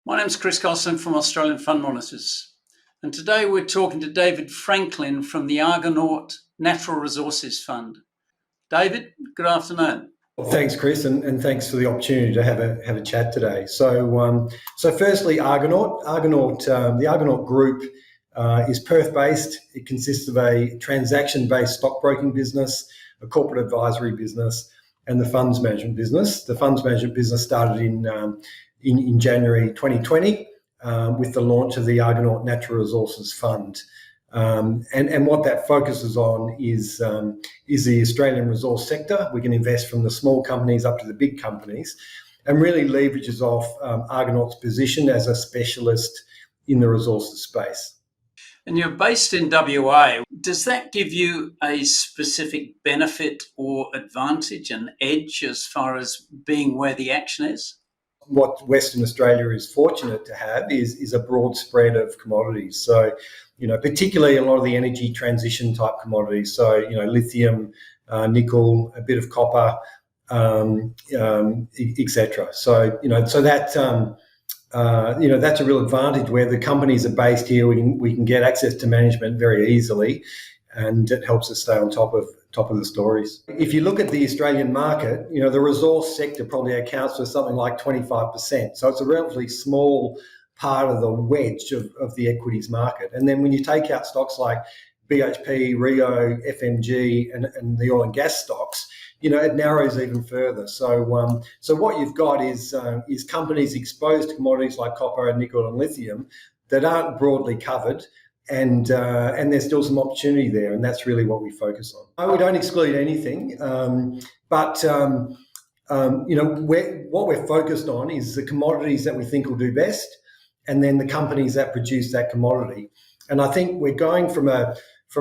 My name's Chris Gosselin from Australian Fund Monitors, and today we're talking to David Franklyn from the Argonaut Natural Resources Fund. David, good afternoon. Well, thanks, Chris, and thanks for the opportunity to have a chat today. So firstly, Argonaut. The Argonaut Group is Perth-based. It consists of a transaction-based stockbroking business, a corporate advisory business, and the funds management business. The funds management business started in January 2020 with the launch of the Argonaut Natural Resources Fund. And what that focuses on is the Australian resource sector. We can invest from the small companies up to the big companies, and really leverages off Argonaut's position as a specialist in the resources space. And you're based in WA. Does that give you a specific benefit or advantage, an edge as far as being where the action is? What Western Australia is fortunate to have is a broad spread of commodities. So, particularly a lot of the energy transition type commodities. So, lithium, nickel, a bit of copper, etc. So, that's a real advantage where the companies are based here. We can get access to management very easily, and it helps us stay on top of the stories. If you look at the Australian market, the resource sector probably accounts for something like 25%. So it's a relatively small part of the wedge of the equities market. And then when you take out stocks like BHP, Rio, FMG, and the oil and gas stocks, it narrows even further. So what you've got is companies exposed to commodities like copper and nickel and lithium that aren't broadly covered. And there's still some opportunity there, and that's really what we focus on. We don't exclude anything, but what we're focused on is the commodities that we think will do best, and then the companies that produce that commodity. And I think we're going from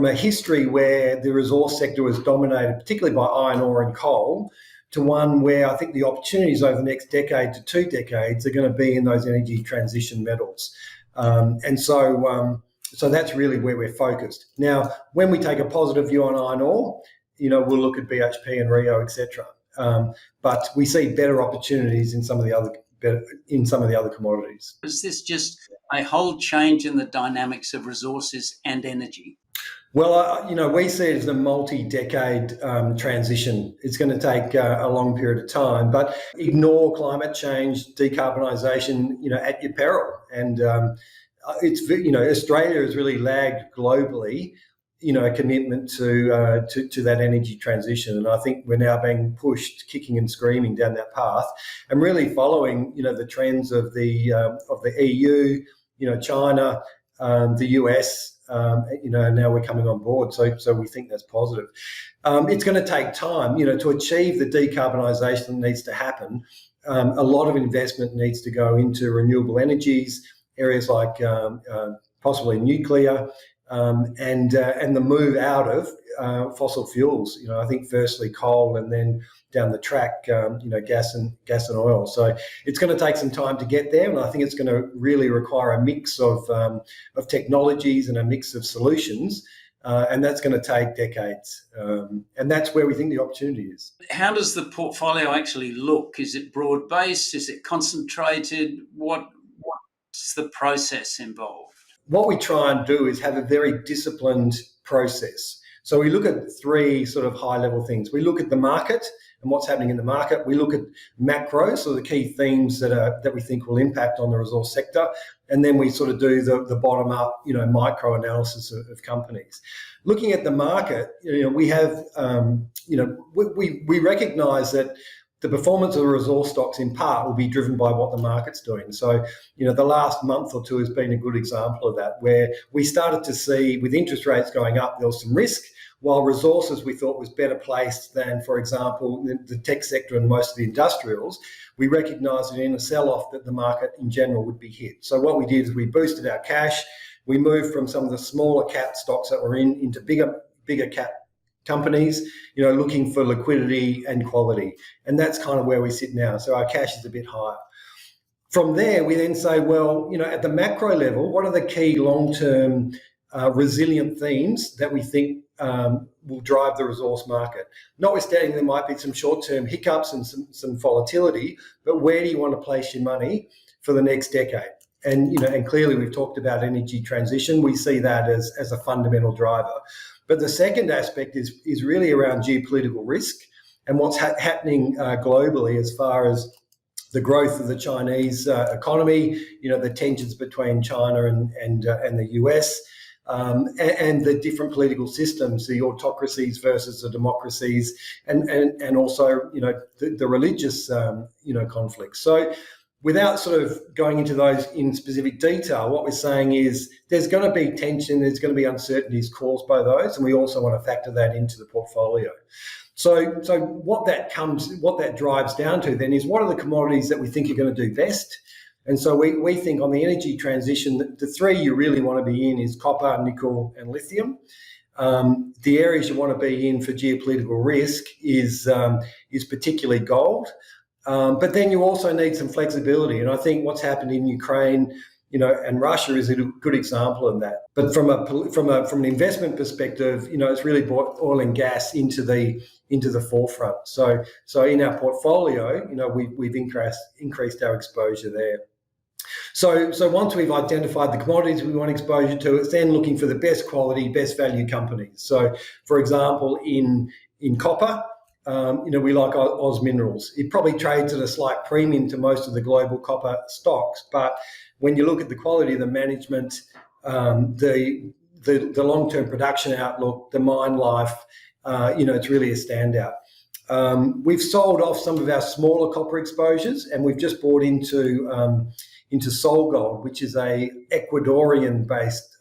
a history where the resource sector was dominated, particularly by iron ore and coal, to one where I think the opportunities over the next decade to 2 decades are going to be in those energy transition metals, So that's really where we're focused. Now, when we take a positive view on iron ore, we'll look at BHP and Rio, etc. But we see better opportunities in some of the other commodities. Is this just a whole change in the dynamics of resources and energy? Well, we see it as a multi-decade transition. It's going to take a long period of time, but ignore climate change, decarbonisation, at your peril. And Australia has really lagged globally, a commitment to that energy transition, and I think we're now being pushed, kicking and screaming down that path, and really following, the trends of the EU, China, the US. Now we're coming on board, so we think that's positive. It's going to take time, to achieve the decarbonisation that needs to happen. A lot of investment needs to go into renewable energies, areas like possibly nuclear, and the move out of fossil fuels. I think firstly coal, and then down the track, gas and oil. So it's going to take some time to get there, and I think it's going to really require a mix of technologies and a mix of solutions. And that's going to take decades, and that's where we think the opportunity is. How does the portfolio actually look? Is it broad-based? Is it concentrated? What's the process involved? What we try and do is have a very disciplined process. So we look at 3 sort of high-level things. We look at the market and what's happening in the market. We look at macro, so the key themes that we think will impact on the resource sector, and then we sort of do the bottom-up, micro analysis of companies. Looking at the market, we have, we recognise that the performance of the resource stocks in part will be driven by what the market's doing. So, the last month or two has been a good example of that, where we started to see, with interest rates going up, there was some risk, while resources we thought was better placed than, for example, the tech sector and most of the industrials. We recognised that in a sell-off that the market in general would be hit. So what we did is we boosted our cash. We moved from some of the smaller cap stocks that were into bigger cap companies, looking for liquidity and quality. And that's kind of where we sit now. So our cash is a bit higher. From there, we then say, well, at the macro level, what are the key long-term resilient themes that we think will drive the resource market? Notwithstanding there might be some short-term hiccups and some volatility, but where do you want to place your money for the next decade. And clearly we've talked about energy transition. We see that as a fundamental driver. But the second aspect is really around geopolitical risk and what's happening globally as far as the growth of the Chinese economy, the tensions between China and the US, and the different political systems, the autocracies versus the democracies, and also the religious conflicts. So, without sort of going into those in specific detail, what we're saying is there's going to be tension, there's going to be uncertainties caused by those, and we also want to factor that into the portfolio. So what that drives down to then is what are the commodities that we think are going to do best? And so we think on the energy transition, the three you really want to be in is copper, nickel, and lithium. The areas you want to be in for geopolitical risk is particularly gold. But then you also need some flexibility. And I think what's happened in Ukraine, and Russia is a good example of that. But from an investment perspective, it's really brought oil and gas into the forefront. So in our portfolio, we've increased our exposure there. So once we've identified the commodities we want exposure to, it's then looking for the best quality, best value companies. So, for example, in copper, we like Oz Minerals. It probably trades at a slight premium to most of the global copper stocks, but when you look at the quality of the management, the long-term production outlook, the mine life, it's really a standout. We've sold off some of our smaller copper exposures, and we've just bought into SolGold, which is a Ecuadorian-based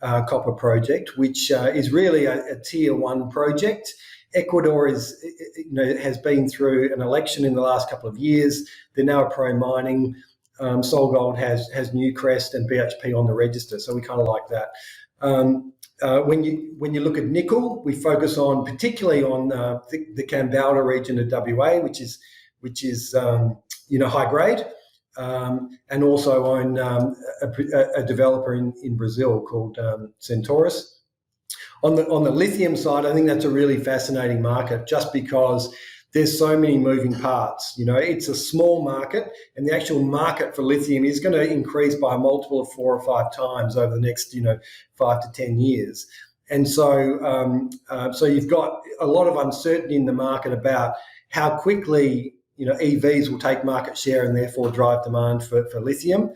copper project, which is really a tier one project. Ecuador has been through an election in the last couple of years. They're now pro-mining. SolGold has Newcrest and BHP on the register, so we kind of like that. When you look at nickel, we focus particularly on the Kambala region of WA, which is high grade, and also own a developer in Brazil called Centaurus. On the lithium side, I think that's a really fascinating market just because there's so many moving parts. It's a small market, and the actual market for lithium is going to increase by a multiple of 4 or 5 times over the next 5 to 10 years. And so you've got a lot of uncertainty in the market about how quickly EVs will take market share and therefore drive demand for lithium.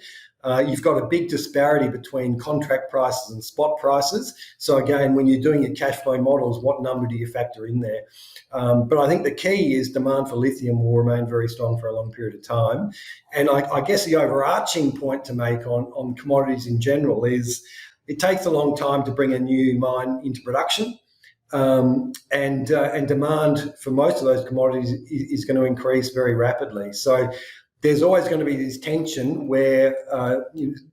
You've got a big disparity between contract prices and spot prices. So again, when you're doing your cash flow models, what number do you factor in there? But I think the key is demand for lithium will remain very strong for a long period of time. And I guess the overarching point to make on commodities in general is it takes a long time to bring a new mine into production. And demand for most of those commodities is going to increase very rapidly. So there's always going to be this tension where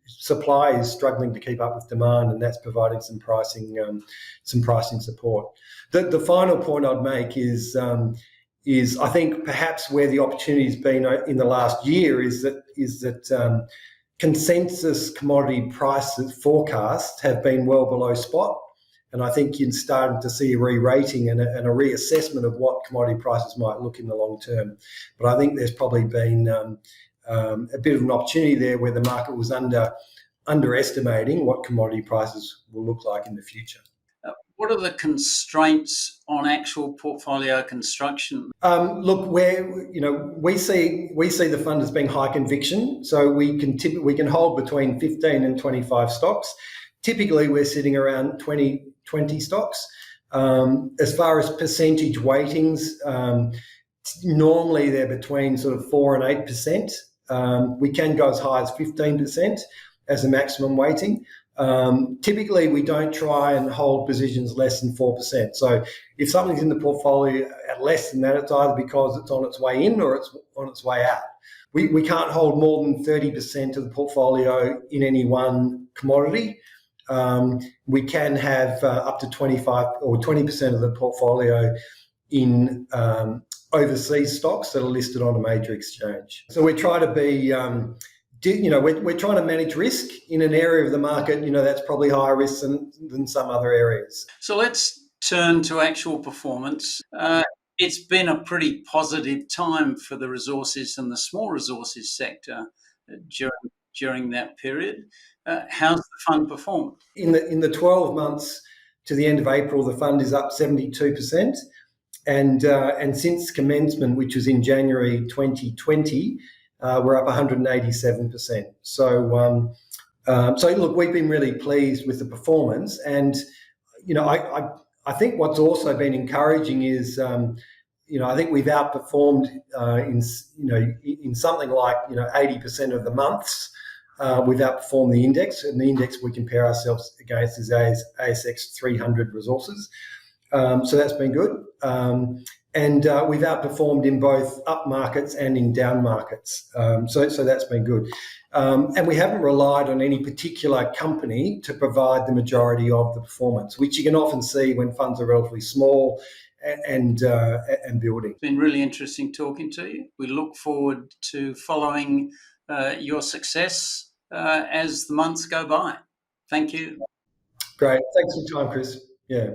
supply is struggling to keep up with demand, and that's providing some pricing support. The final point I'd make is I think perhaps where the opportunity has been in the last year is that consensus commodity prices forecasts have been well below spot. And I think you're starting to see a re-rating and a reassessment of what commodity prices might look in the long term. But I think there's probably been a bit of an opportunity there where the market was underestimating what commodity prices will look like in the future. What are the constraints on actual portfolio construction? Look, we see the fund as being high conviction, so we can hold between 15 and 25 stocks. Typically, we're sitting around 20 stocks. As far as percentage weightings, normally they're between sort of 4 and 8%. We can go as high as 15% as a maximum weighting. Typically, we don't try and hold positions less than 4%. So if something's in the portfolio at less than that, it's either because it's on its way in or it's on its way out. We can't hold more than 30% of the portfolio in any one commodity. We can have up to 25 or 20% of the portfolio in overseas stocks that are listed on a major exchange. So we try to be, we're trying to manage risk in an area of the market, that's probably higher risk than some other areas. So let's turn to actual performance. It's been a pretty positive time for the resources and the small resources sector. during that period. How's the fund performed? In the 12 months to the end of April, the fund is up 72%. And since commencement, which was in January 2020, we're up 187%. So look, we've been really pleased with the performance. And, I think what's also been encouraging is, I think we've outperformed in something like 80% of the months. We've outperformed the index, and the index we compare ourselves against is ASX 300 resources. So that's been good. And we've outperformed in both up markets and in down markets. So that's been good. And we haven't relied on any particular company to provide the majority of the performance, which you can often see when funds are relatively small and building. It's been really interesting talking to you. We look forward to following your success as the months go by. Thank you. Great. Thanks for your time, Chris. Yeah.